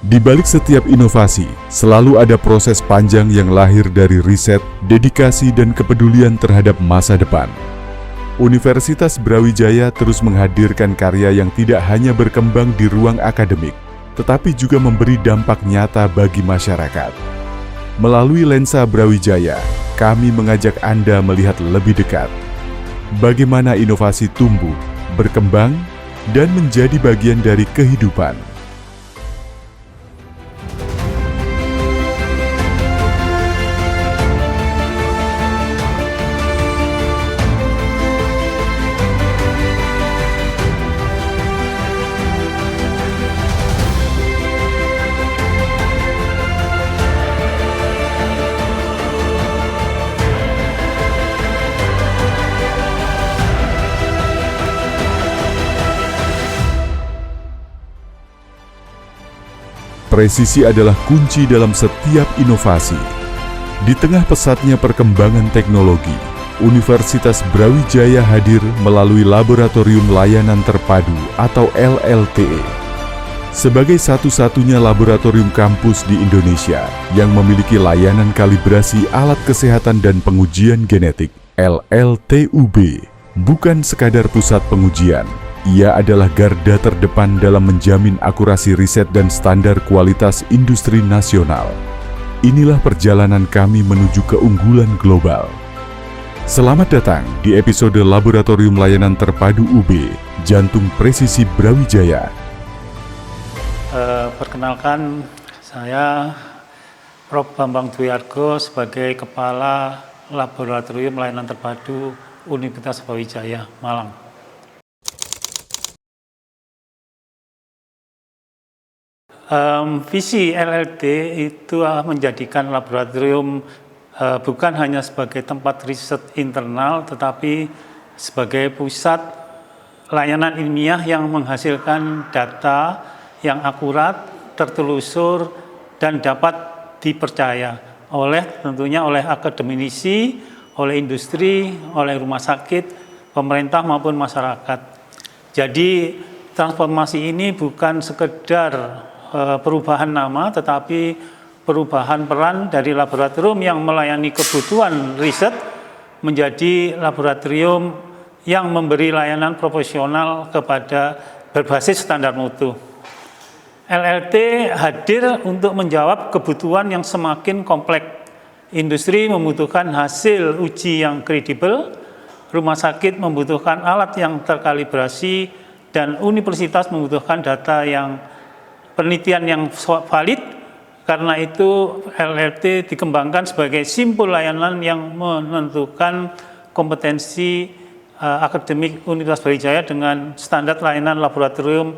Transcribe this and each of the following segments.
Di balik setiap inovasi, selalu ada proses panjang yang lahir dari riset, dedikasi, dan kepedulian terhadap masa depan. Universitas Brawijaya terus menghadirkan karya yang tidak hanya berkembang di ruang akademik, tetapi juga memberi dampak nyata bagi masyarakat. Melalui lensa Brawijaya, kami mengajak Anda melihat lebih dekat bagaimana inovasi tumbuh, berkembang, dan menjadi bagian dari kehidupan. Presisi adalah kunci dalam setiap inovasi. Di tengah pesatnya perkembangan teknologi, Universitas Brawijaya hadir melalui Laboratorium Layanan Terpadu atau LLTE. Sebagai satu-satunya laboratorium kampus di Indonesia yang memiliki layanan kalibrasi alat kesehatan dan pengujian genetik, LLTUB, bukan sekadar pusat pengujian. Ia adalah garda terdepan dalam menjamin akurasi riset dan standar kualitas industri nasional. Inilah perjalanan kami menuju keunggulan global. Selamat datang di episode Laboratorium Layanan Terpadu UB, Jantung Presisi Brawijaya. Perkenalkan, saya Prof. Bambang Dwiargo sebagai Kepala Laboratorium Layanan Terpadu Universitas Brawijaya, Malang. Visi LLT itu menjadikan laboratorium bukan hanya sebagai tempat riset internal, tetapi sebagai pusat layanan ilmiah yang menghasilkan data yang akurat, tertelusur, dan dapat dipercaya tentunya oleh akademisi, oleh industri, oleh rumah sakit, pemerintah maupun masyarakat. Jadi transformasi ini bukan sekedar perubahan nama, tetapi perubahan peran dari laboratorium yang melayani kebutuhan riset menjadi laboratorium yang memberi layanan profesional kepada berbasis standar mutu. LLT hadir untuk menjawab kebutuhan yang semakin kompleks. Industri membutuhkan hasil uji yang kredibel, rumah sakit membutuhkan alat yang terkalibrasi, dan universitas membutuhkan data yang penelitian yang valid. Karena itu LLT dikembangkan sebagai simpul layanan yang menentukan kompetensi akademik Universitas Brawijaya dengan standar layanan laboratorium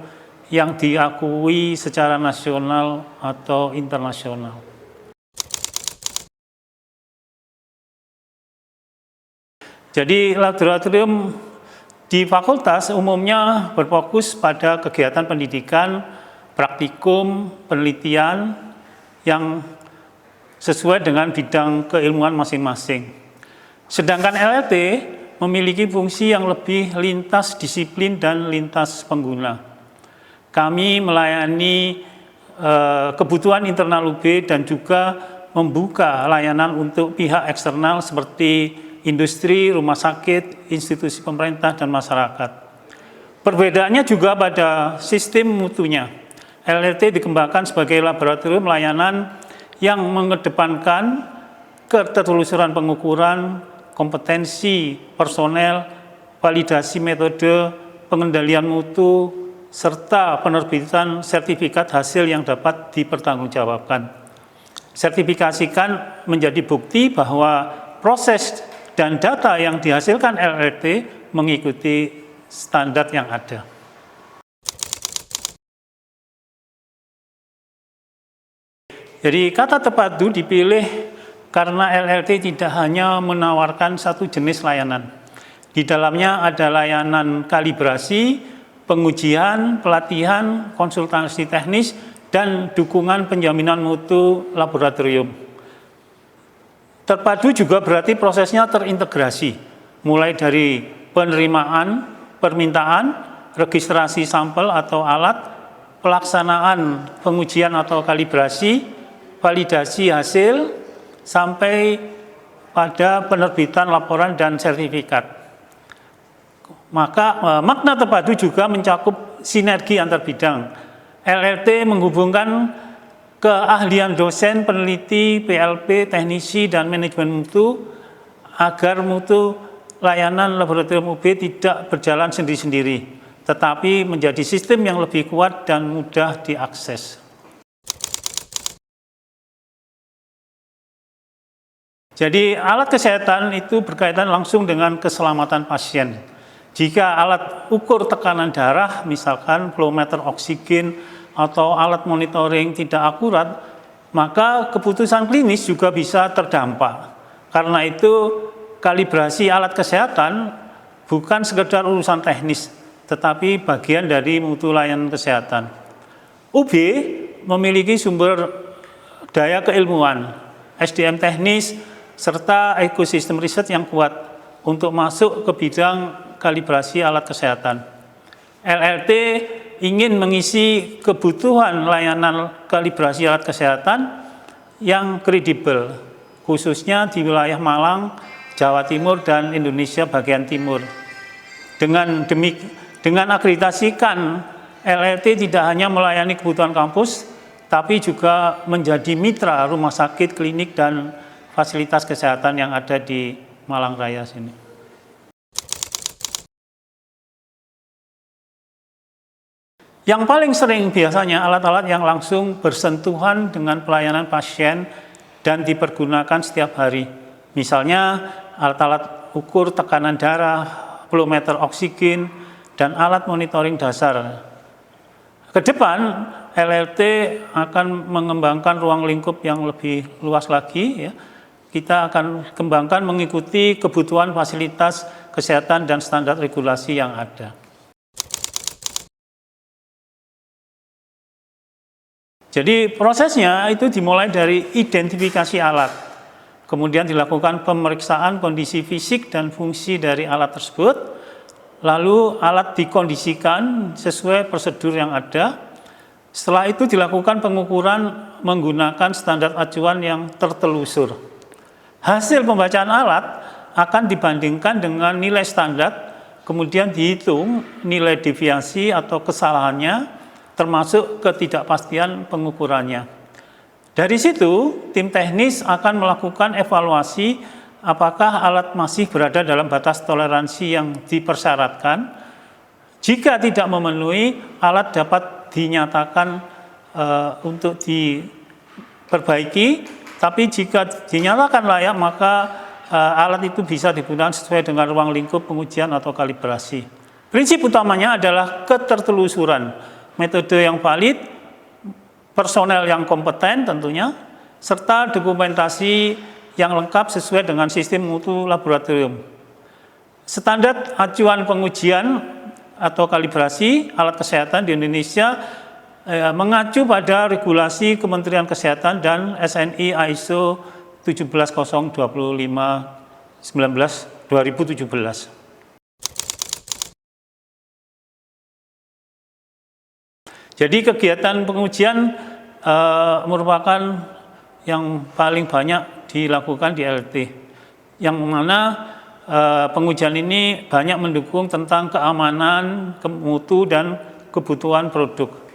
yang diakui secara nasional atau internasional. Jadi laboratorium di fakultas umumnya berfokus pada kegiatan pendidikan, praktikum, penelitian yang sesuai dengan bidang keilmuan masing-masing. Sedangkan LLT memiliki fungsi yang lebih lintas disiplin dan lintas pengguna. Kami melayani kebutuhan internal UB dan juga membuka layanan untuk pihak eksternal seperti industri, rumah sakit, institusi pemerintah, dan masyarakat. Perbedaannya juga pada sistem mutunya. LLT dikembangkan sebagai laboratorium layanan yang mengedepankan ketertelusuran pengukuran, kompetensi personel, validasi metode, pengendalian mutu, serta penerbitan sertifikat hasil yang dapat dipertanggungjawabkan. Sertifikasikan menjadi bukti bahwa proses dan data yang dihasilkan LLT mengikuti standar yang ada. Jadi kata terpadu dipilih karena LLT tidak hanya menawarkan satu jenis layanan. Di dalamnya ada layanan kalibrasi, pengujian, pelatihan, konsultasi teknis, dan dukungan penjaminan mutu laboratorium. Terpadu juga berarti prosesnya terintegrasi, mulai dari penerimaan, permintaan, registrasi sampel atau alat, pelaksanaan pengujian atau kalibrasi, validasi hasil, sampai pada penerbitan laporan dan sertifikat. Maka makna terpadu juga mencakup sinergi antar bidang. LLT menghubungkan keahlian dosen, peneliti, PLP, teknisi, dan manajemen mutu agar mutu layanan laboratorium UB tidak berjalan sendiri-sendiri, tetapi menjadi sistem yang lebih kuat dan mudah diakses. Jadi alat kesehatan itu berkaitan langsung dengan keselamatan pasien. Jika alat ukur tekanan darah, misalkan flowmeter oksigen atau alat monitoring tidak akurat, maka keputusan klinis juga bisa terdampak. Karena itu kalibrasi alat kesehatan bukan sekedar urusan teknis, tetapi bagian dari mutu layanan kesehatan. UB memiliki sumber daya keilmuan, SDM teknis, serta ekosistem riset yang kuat untuk masuk ke bidang kalibrasi alat kesehatan. LLT ingin mengisi kebutuhan layanan kalibrasi alat kesehatan yang kredibel, khususnya di wilayah Malang, Jawa Timur, dan Indonesia bagian timur. Dengan akreditasikan, LLT tidak hanya melayani kebutuhan kampus, tapi juga menjadi mitra rumah sakit, klinik, dan fasilitas kesehatan yang ada di Malang Raya sini. Yang paling sering biasanya alat-alat yang langsung bersentuhan dengan pelayanan pasien dan dipergunakan setiap hari. Misalnya alat-alat ukur tekanan darah, flowmeter oksigen, dan alat monitoring dasar. Ke depan, LLT akan mengembangkan ruang lingkup yang lebih luas lagi. Ya. Kita akan kembangkan mengikuti kebutuhan fasilitas kesehatan dan standar regulasi yang ada. Jadi prosesnya itu dimulai dari identifikasi alat, kemudian dilakukan pemeriksaan kondisi fisik dan fungsi dari alat tersebut, lalu alat dikondisikan sesuai prosedur yang ada. Setelah itu dilakukan pengukuran menggunakan standar acuan yang tertelusur. Hasil pembacaan alat akan dibandingkan dengan nilai standar, kemudian dihitung nilai deviasi atau kesalahannya, termasuk ketidakpastian pengukurannya. Dari situ, tim teknis akan melakukan evaluasi apakah alat masih berada dalam batas toleransi yang dipersyaratkan. Jika tidak memenuhi, alat dapat dinyatakan untuk diperbaiki, tapi jika dinyatakan layak, maka alat itu bisa digunakan sesuai dengan ruang lingkup pengujian atau kalibrasi. Prinsip utamanya adalah ketertelusuran, metode yang valid, personel yang kompeten tentunya, serta dokumentasi yang lengkap sesuai dengan sistem mutu laboratorium. Standar acuan pengujian atau kalibrasi alat kesehatan di Indonesia mengacu pada regulasi Kementerian Kesehatan dan SNI ISO 17025/2017. Jadi kegiatan pengujian merupakan yang paling banyak dilakukan di LLT, yang mana pengujian ini banyak mendukung tentang keamanan, mutu, dan kebutuhan produk.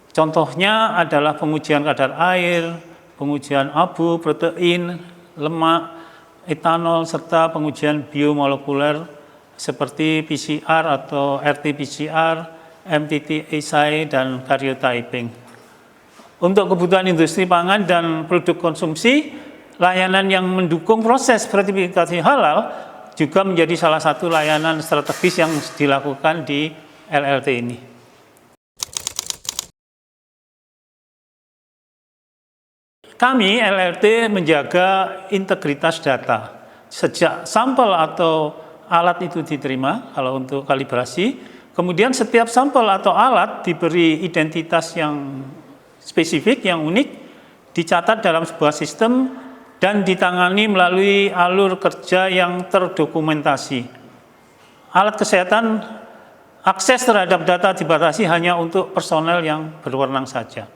Contohnya adalah pengujian kadar air, pengujian abu, protein, lemak, etanol, serta pengujian biomolekuler seperti PCR atau RT-PCR, MTT-assay, dan karyotyping. Untuk kebutuhan industri pangan dan produk konsumsi, layanan yang mendukung proses sertifikasi halal juga menjadi salah satu layanan strategis yang dilakukan di LLT ini. Kami LLT menjaga integritas data. Sejak sampel atau alat itu diterima, kalau untuk kalibrasi, kemudian setiap sampel atau alat diberi identitas yang spesifik, yang unik, dicatat dalam sebuah sistem dan ditangani melalui alur kerja yang terdokumentasi. Alat kesehatan akses terhadap data dibatasi hanya untuk personel yang berwenang saja.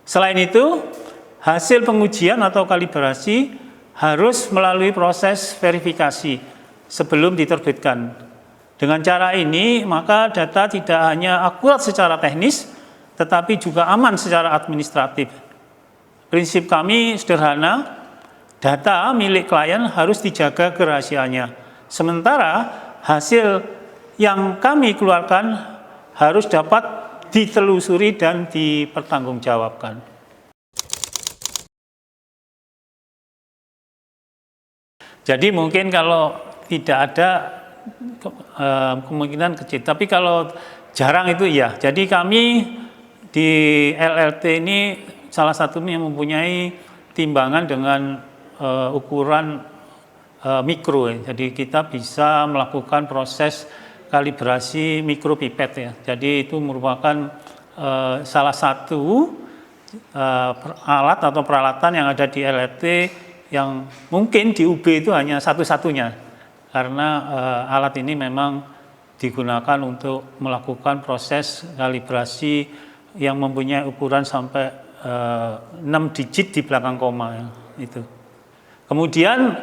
Selain itu, hasil pengujian atau kalibrasi harus melalui proses verifikasi sebelum diterbitkan. Dengan cara ini, maka data tidak hanya akurat secara teknis, tetapi juga aman secara administratif. Prinsip kami sederhana, data milik klien harus dijaga kerahasiaannya. Sementara hasil yang kami keluarkan harus dapat ditelusuri dan dipertanggungjawabkan. Jadi mungkin kalau tidak ada kemungkinan kecil, tapi kalau jarang itu iya. Jadi kami di LLT ini salah satunya mempunyai timbangan dengan ukuran mikro. Jadi kita bisa melakukan proses kalibrasi mikropipet ya. Jadi itu merupakan salah satu alat atau peralatan yang ada di LLT yang mungkin di UB itu hanya satu-satunya, karena alat ini memang digunakan untuk melakukan proses kalibrasi yang mempunyai ukuran sampai 6 digit di belakang koma ya, itu. Kemudian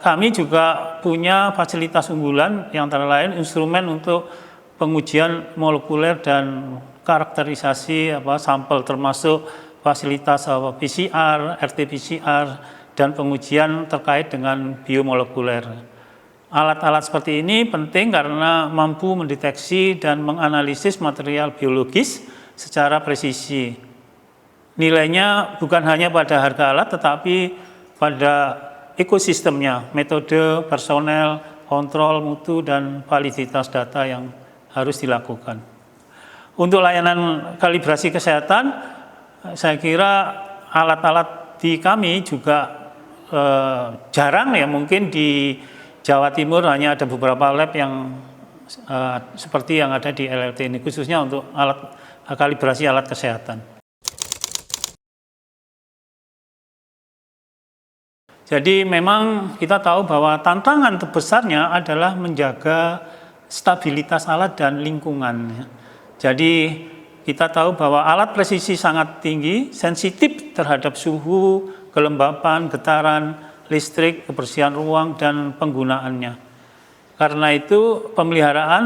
kami juga punya fasilitas unggulan yang antara lain instrumen untuk pengujian molekuler dan karakterisasi sampel, termasuk fasilitas PCR, RT-PCR, dan pengujian terkait dengan biomolekuler. Alat-alat seperti ini penting karena mampu mendeteksi dan menganalisis material biologis secara presisi. Nilainya bukan hanya pada harga alat, tetapi pada ekosistemnya, metode, personel, kontrol mutu, dan validitas data yang harus dilakukan. Untuk layanan kalibrasi kesehatan, saya kira alat-alat di kami juga jarang ya, mungkin di Jawa Timur hanya ada beberapa lab yang seperti yang ada di LLT ini, khususnya untuk alat kalibrasi alat kesehatan. Jadi memang kita tahu bahwa tantangan terbesarnya adalah menjaga stabilitas alat dan lingkungan. Jadi kita tahu bahwa alat presisi sangat tinggi, sensitif terhadap suhu, kelembapan, getaran, listrik, kebersihan ruang, dan penggunaannya. Karena itu pemeliharaan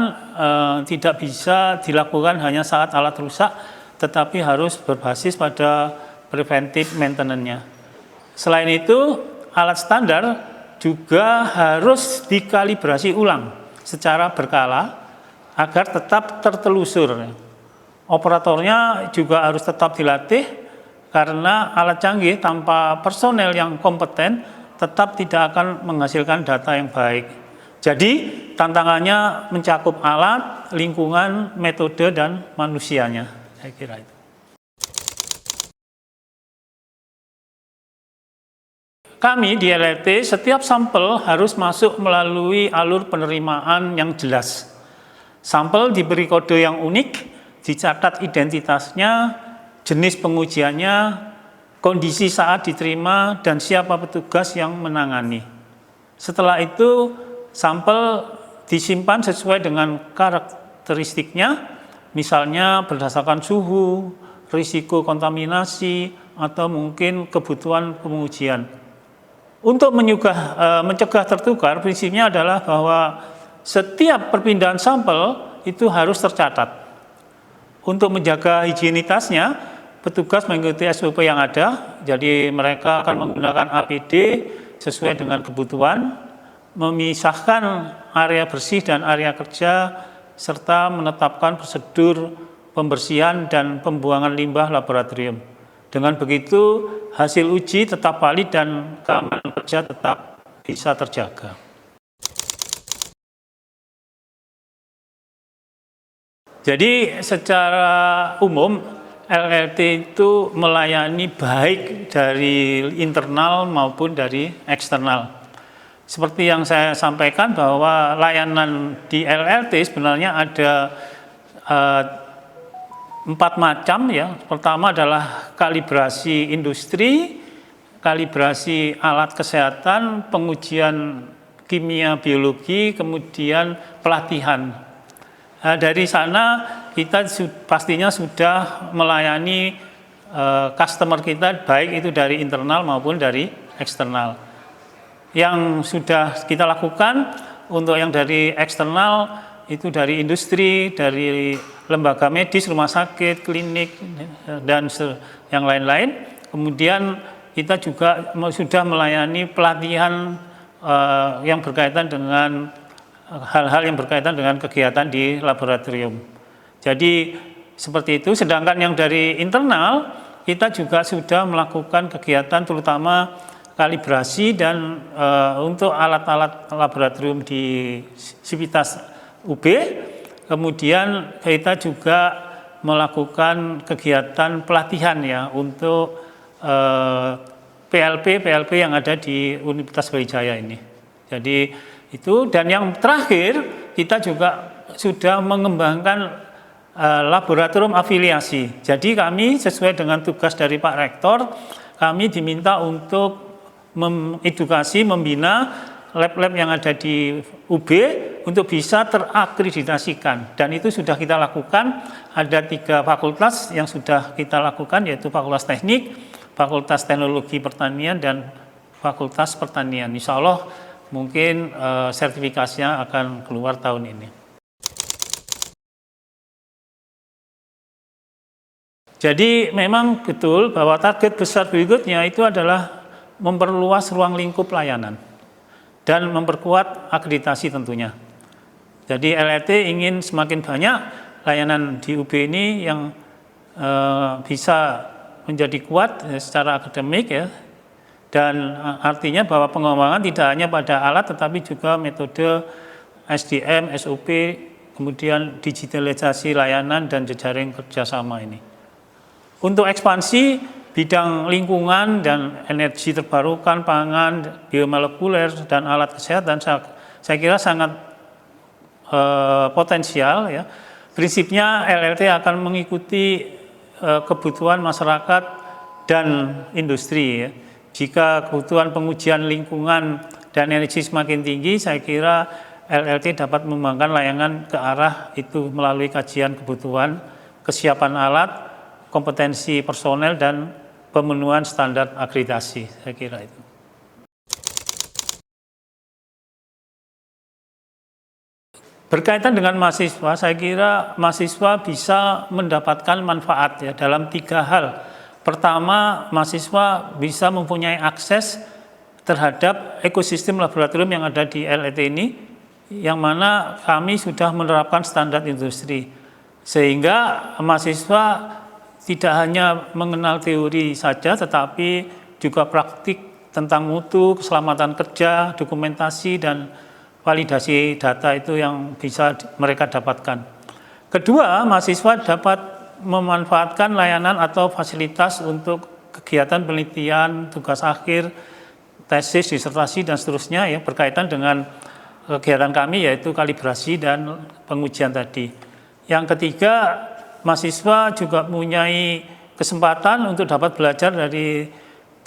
tidak bisa dilakukan hanya saat alat rusak, tetapi harus berbasis pada preventive maintenance-nya. Selain itu, alat standar juga harus dikalibrasi ulang secara berkala agar tetap tertelusur. Operatornya juga harus tetap dilatih karena alat canggih tanpa personel yang kompeten tetap tidak akan menghasilkan data yang baik. Jadi tantangannya mencakup alat, lingkungan, metode, dan manusianya. Saya kira itu. Kami di LLT setiap sampel harus masuk melalui alur penerimaan yang jelas. Sampel diberi kode yang unik, dicatat identitasnya, jenis pengujiannya, kondisi saat diterima, dan siapa petugas yang menangani. Setelah itu, sampel disimpan sesuai dengan karakteristiknya, misalnya berdasarkan suhu, risiko kontaminasi, atau mungkin kebutuhan pengujian. Untuk mencegah tertukar, prinsipnya adalah bahwa setiap perpindahan sampel itu harus tercatat. Untuk menjaga higienitasnya, petugas mengikuti SOP yang ada, jadi mereka akan menggunakan APD sesuai dengan kebutuhan, memisahkan area bersih dan area kerja, serta menetapkan prosedur pembersihan dan pembuangan limbah laboratorium. Dengan begitu, hasil uji tetap valid dan keamanan kerja tetap bisa terjaga. Jadi secara umum LLT itu melayani baik dari internal maupun dari eksternal. Seperti yang saya sampaikan bahwa layanan di LLT sebenarnya ada 4 macam ya. Pertama adalah kalibrasi industri, kalibrasi alat kesehatan, pengujian kimia biologi, kemudian pelatihan. Dari sana kita pastinya sudah melayani customer kita, baik itu dari internal maupun dari eksternal. Yang sudah kita lakukan untuk yang dari eksternal itu dari industri, dari lembaga medis, rumah sakit, klinik, dan yang lain-lain. Kemudian kita juga sudah melayani pelatihan yang berkaitan dengan hal-hal yang berkaitan dengan kegiatan di laboratorium. Jadi seperti itu. Sedangkan yang dari internal kita juga sudah melakukan kegiatan terutama kalibrasi dan untuk alat-alat laboratorium di Sivitas UB. Kemudian kita juga melakukan kegiatan pelatihan ya untuk PLP yang ada di Universitas Brawijaya ini. Jadi itu, dan yang terakhir kita juga sudah mengembangkan laboratorium afiliasi. Jadi kami sesuai dengan tugas dari Pak Rektor, kami diminta untuk mengedukasi, membina lab-lab yang ada di UB untuk bisa terakreditasikan, dan itu sudah kita lakukan. Ada 3 fakultas yang sudah kita lakukan, yaitu Fakultas Teknik, Fakultas Teknologi Pertanian, dan Fakultas Pertanian. Insya Allah mungkin sertifikasinya akan keluar tahun ini. Jadi memang betul bahwa target besar berikutnya itu adalah memperluas ruang lingkup layanan dan memperkuat akreditasi tentunya. Jadi LLT ingin semakin banyak layanan di UB ini yang bisa menjadi kuat secara akademik ya, dan artinya bahwa pengembangan tidak hanya pada alat tetapi juga metode SDM, SOP, kemudian digitalisasi layanan dan jejaring kerjasama ini. Untuk ekspansi bidang lingkungan dan energi terbarukan, pangan, biomolekuler, dan alat kesehatan, saya kira sangat potensial ya. Prinsipnya LLT akan mengikuti kebutuhan masyarakat dan industri ya. Jika kebutuhan pengujian lingkungan dan energi semakin tinggi, saya kira LLT dapat mengembangkan layanan ke arah itu melalui kajian kebutuhan, kesiapan alat, kompetensi personel, dan pemenuhan standar akreditasi. Saya kira itu. Berkaitan dengan mahasiswa, saya kira mahasiswa bisa mendapatkan manfaat ya dalam 3 hal. Pertama, mahasiswa bisa mempunyai akses terhadap ekosistem laboratorium yang ada di LLT ini, yang mana kami sudah menerapkan standar industri, sehingga mahasiswa tidak hanya mengenal teori saja, tetapi juga praktik tentang mutu, keselamatan kerja, dokumentasi, dan validasi data itu yang bisa mereka dapatkan. Kedua, mahasiswa dapat memanfaatkan layanan atau fasilitas untuk kegiatan penelitian, tugas akhir, tesis, disertasi, dan seterusnya ya, berkaitan dengan kegiatan kami yaitu kalibrasi dan pengujian tadi. Yang ketiga, mahasiswa juga mempunyai kesempatan untuk dapat belajar dari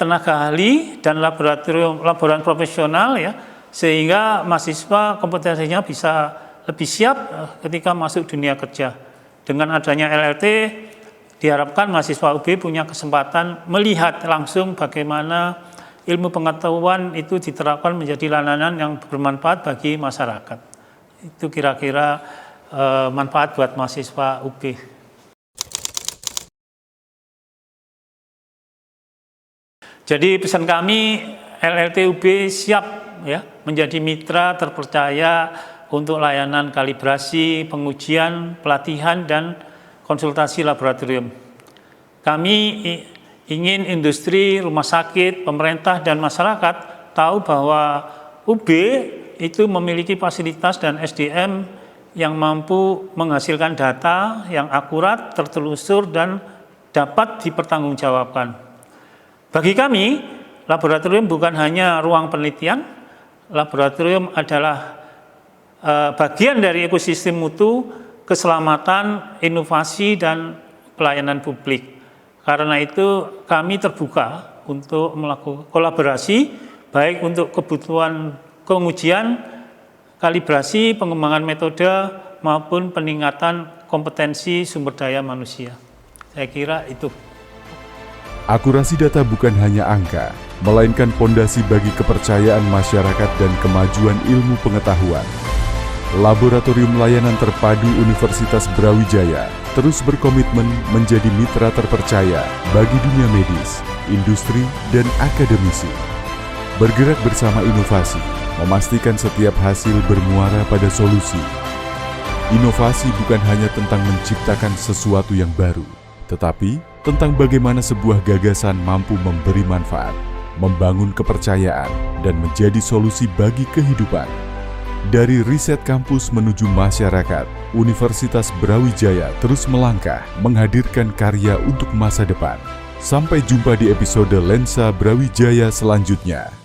tenaga ahli dan laboratorium profesional ya, sehingga mahasiswa kompetensinya bisa lebih siap ketika masuk dunia kerja. Dengan adanya LLT, diharapkan mahasiswa UB punya kesempatan melihat langsung bagaimana ilmu pengetahuan itu diterapkan menjadi layanan yang bermanfaat bagi masyarakat. Itu kira-kira manfaat buat mahasiswa UB. Jadi pesan kami, LLT UB siap ya menjadi mitra terpercaya untuk layanan kalibrasi, pengujian, pelatihan, dan konsultasi laboratorium. Kami ingin industri, rumah sakit, pemerintah, dan masyarakat tahu bahwa UB itu memiliki fasilitas dan SDM yang mampu menghasilkan data yang akurat, tertelusur, dan dapat dipertanggungjawabkan. Bagi kami, laboratorium bukan hanya ruang penelitian, laboratorium adalah bagian dari ekosistem mutu, keselamatan, inovasi, dan pelayanan publik. Karena itu kami terbuka untuk melakukan kolaborasi, baik untuk kebutuhan pengujian, kalibrasi, pengembangan metode, maupun peningkatan kompetensi sumber daya manusia. Saya kira itu. Akurasi data bukan hanya angka, melainkan pondasi bagi kepercayaan masyarakat dan kemajuan ilmu pengetahuan. Laboratorium Layanan Terpadu Universitas Brawijaya terus berkomitmen menjadi mitra terpercaya bagi dunia medis, industri, dan akademisi. Bergerak bersama inovasi, memastikan setiap hasil bermuara pada solusi. Inovasi bukan hanya tentang menciptakan sesuatu yang baru, tetapi tentang bagaimana sebuah gagasan mampu memberi manfaat, membangun kepercayaan, dan menjadi solusi bagi kehidupan. Dari riset kampus menuju masyarakat, Universitas Brawijaya terus melangkah menghadirkan karya untuk masa depan. Sampai jumpa di episode Lensa Brawijaya selanjutnya.